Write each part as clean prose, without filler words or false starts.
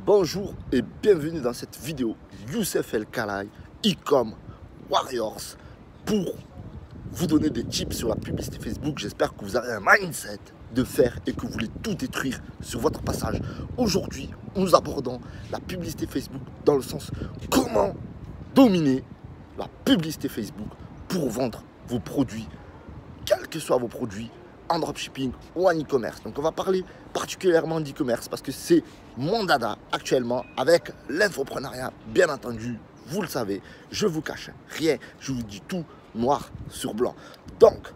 Bonjour et bienvenue dans cette vidéo Youssef El Khalai, Ecom Warriors, pour vous donner des tips sur la publicité Facebook. J'espère que vous avez un mindset de faire et que vous voulez tout détruire sur votre passage. Aujourd'hui, nous abordons la publicité Facebook dans le sens comment dominer la publicité Facebook pour vendre vos produits, quels que soient vos produits, en dropshipping ou en e-commerce. Donc on va parler particulièrement d'e-commerce parce que c'est mon dada actuellement avec l'infoprenariat. Bien entendu, vous le savez, je vous cache rien, je vous dis tout noir sur blanc. Donc,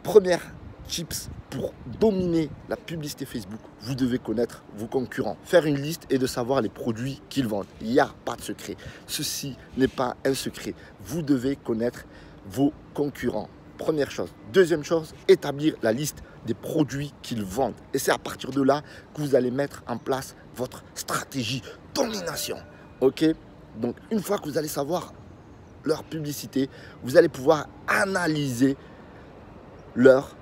première tips pour dominer la publicité Facebook, vous devez connaître vos concurrents, faire une liste et de savoir les produits qu'ils vendent. Il n'y a pas de secret. Ceci n'est pas un secret. Vous devez connaître vos concurrents. Première chose. Deuxième chose, établir la liste des produits qu'ils vendent. Et c'est à partir de là que vous allez mettre en place votre stratégie domination. Ok? Donc, une fois que vous allez savoir leur publicité, vous allez pouvoir analyser leur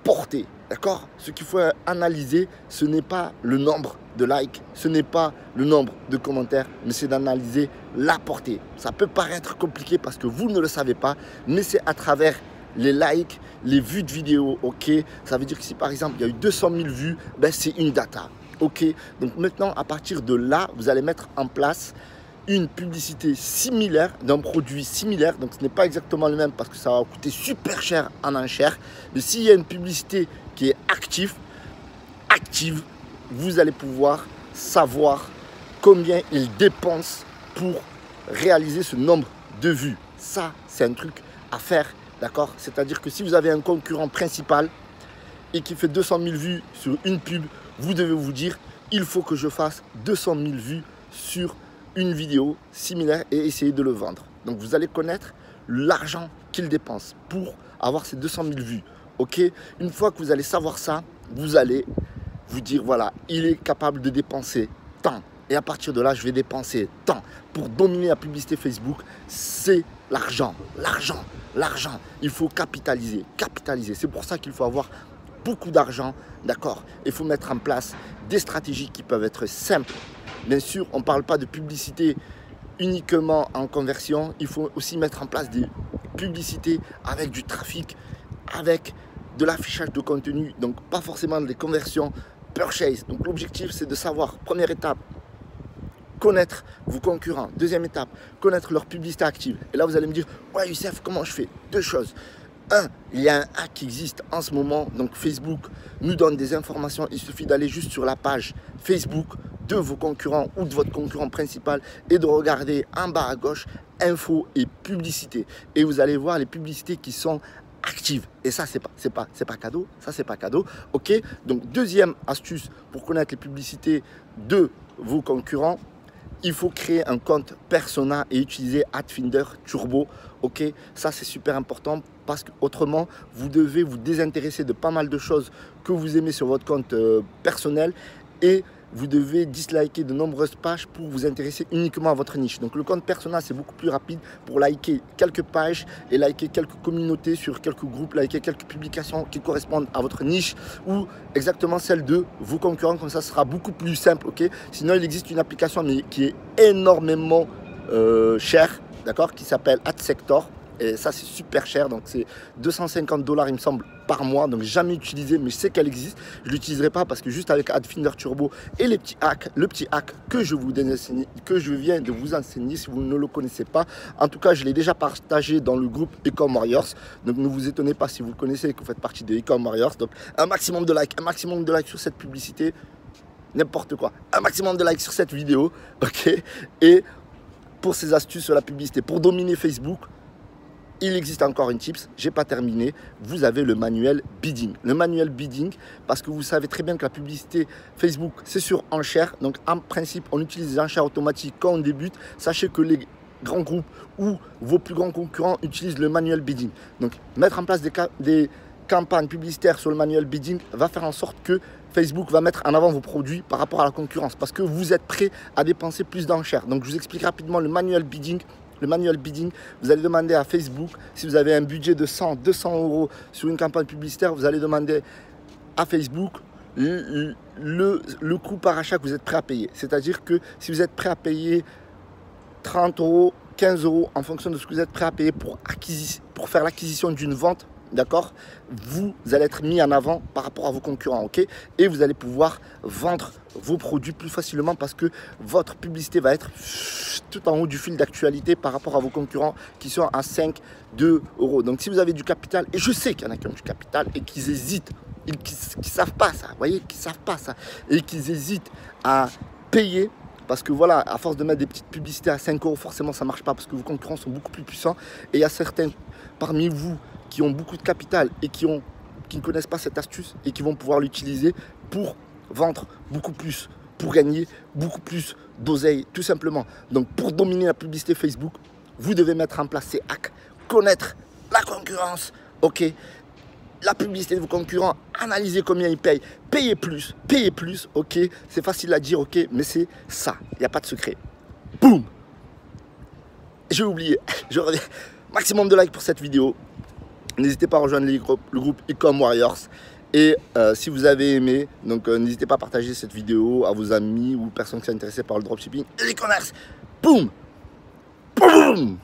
portée. D'accord? Ce qu'il faut analyser, ce n'est pas le nombre de likes, ce n'est pas le nombre de commentaires, mais c'est d'analyser la portée. Ça peut paraître compliqué parce que vous ne le savez pas, mais c'est à travers les likes, les vues de vidéos, ok? Ça veut dire que si par exemple il y a eu 200 000 vues, ben c'est une data, ok? Donc maintenant, à partir de là, vous allez mettre en place une publicité similaire d'un produit similaire. Donc ce n'est pas exactement le même parce que ça va coûter super cher en enchère. Mais s'il y a une publicité qui est active, vous allez pouvoir savoir combien il dépense pour réaliser ce nombre de vues. Ça, c'est un truc à faire. D'accord? C'est-à-dire que si vous avez un concurrent principal et qui fait 200 000 vues sur une pub, vous devez vous dire, il faut que je fasse 200 000 vues sur une vidéo similaire et essayer de le vendre. Donc vous allez connaître l'argent qu'il dépense pour avoir ces 200 000 vues. Ok? Une fois que vous allez savoir ça, vous allez vous dire, voilà, il est capable de dépenser tant. Et à partir de là, je vais dépenser tant. Pour dominer la publicité Facebook, c'est l'argent. L'argent. Il faut capitaliser. C'est pour ça qu'il faut avoir beaucoup d'argent. D'accord? Il faut mettre en place des stratégies qui peuvent être simples. Bien sûr, on ne parle pas de publicité uniquement en conversion. Il faut aussi mettre en place des publicités avec du trafic, avec de l'affichage de contenu. Donc, pas forcément des conversions purchase. Donc, l'objectif, c'est de savoir, première étape, connaître vos concurrents. Deuxième étape, connaître leur publicité active. Et là, vous allez me dire, ouais, Youssef, comment je fais? Deux choses. Un, il y a un hack qui existe en ce moment. Donc, Facebook nous donne des informations. Il suffit d'aller juste sur la page Facebook de vos concurrents ou de votre concurrent principal et de regarder en bas à gauche info et publicité. Et vous allez voir les publicités qui sont actives. Et ça, c'est pas cadeau. Ça, c'est pas cadeau. Ok? Donc, deuxième astuce pour connaître les publicités de vos concurrents, il faut créer un compte persona et utiliser AdFinder Turbo. Ok, ça c'est super important parce qu'autrement, vous devez vous désintéresser de pas mal de choses que vous aimez sur votre compte personnel et vous devez disliker de nombreuses pages pour vous intéresser uniquement à votre niche. Donc le compte persona, c'est beaucoup plus rapide pour liker quelques pages et liker quelques communautés sur quelques groupes, liker quelques publications qui correspondent à votre niche ou exactement celle de vos concurrents. Comme ça, ce sera beaucoup plus simple. Ok. Sinon, il existe une application mais qui est énormément chère, d'accord, qui s'appelle AdSector. Et ça, c'est super cher. Donc, c'est 250 $, il me semble, par mois. Donc, jamais utilisé, mais je sais qu'elle existe. Je ne l'utiliserai pas parce que juste avec AdFinder Turbo et les petits hacks, le petit hack que je viens de vous enseigner, si vous ne le connaissez pas. En tout cas, je l'ai déjà partagé dans le groupe Ecom Warriors. Donc, ne vous étonnez pas si vous le connaissez et que vous faites partie de Ecom Warriors. Donc, un maximum de likes sur cette publicité. N'importe quoi. Un maximum de likes sur cette vidéo. Ok. Et pour ces astuces sur la publicité, pour dominer Facebook, il existe encore une tips, j'ai pas terminé, vous avez le manuel bidding. Le manuel bidding, parce que vous savez très bien que la publicité Facebook, c'est sur enchères. Donc en principe, on utilise les enchères automatiques quand on débute. Sachez que les grands groupes ou vos plus grands concurrents utilisent le manuel bidding. Donc mettre en place des campagnes publicitaires sur le manuel bidding va faire en sorte que Facebook va mettre en avant vos produits par rapport à la concurrence parce que vous êtes prêt à dépenser plus d'enchères. Donc je vous explique rapidement le manuel bidding. Le manuel bidding, vous allez demander à Facebook, si vous avez un budget de 100, 200 € sur une campagne publicitaire, vous allez demander à Facebook le coût par achat que vous êtes prêt à payer. C'est-à-dire que si vous êtes prêt à payer 30 euros, 15 euros en fonction de ce que vous êtes prêt à payer pour faire l'acquisition d'une vente, d'accord, vous allez être mis en avant par rapport à vos concurrents, ok, et vous allez pouvoir vendre vos produits plus facilement parce que votre publicité va être tout en haut du fil d'actualité par rapport à vos concurrents qui sont à 5, 2 euros. Donc si vous avez du capital, et je sais qu'il y en a qui ont du capital et qui hésitent, qui ne savent pas ça, vous voyez, qui ne savent pas ça, et qui hésitent à payer, parce que voilà, à force de mettre des petites publicités à 5 euros, forcément ça ne marche pas parce que vos concurrents sont beaucoup plus puissants. Et il y a certains parmi vous qui ont beaucoup de capital et qui ne connaissent pas cette astuce et qui vont pouvoir l'utiliser pour vendre beaucoup plus, pour gagner beaucoup plus d'oseille, tout simplement. Donc pour dominer la publicité Facebook, vous devez mettre en place ces hacks, connaître la concurrence, ok, la publicité de vos concurrents, analyser combien ils payent, payer plus, ok, c'est facile à dire, ok, mais c'est ça, il n'y a pas de secret. Boum. J'ai oublié, je reviens, maximum de likes pour cette vidéo, n'hésitez pas à rejoindre le groupe Ecom Warriors, et si vous avez aimé, donc n'hésitez pas à partager cette vidéo à vos amis ou personnes qui sont intéressées par le dropshipping et l'e-commerce. Boum. Boum.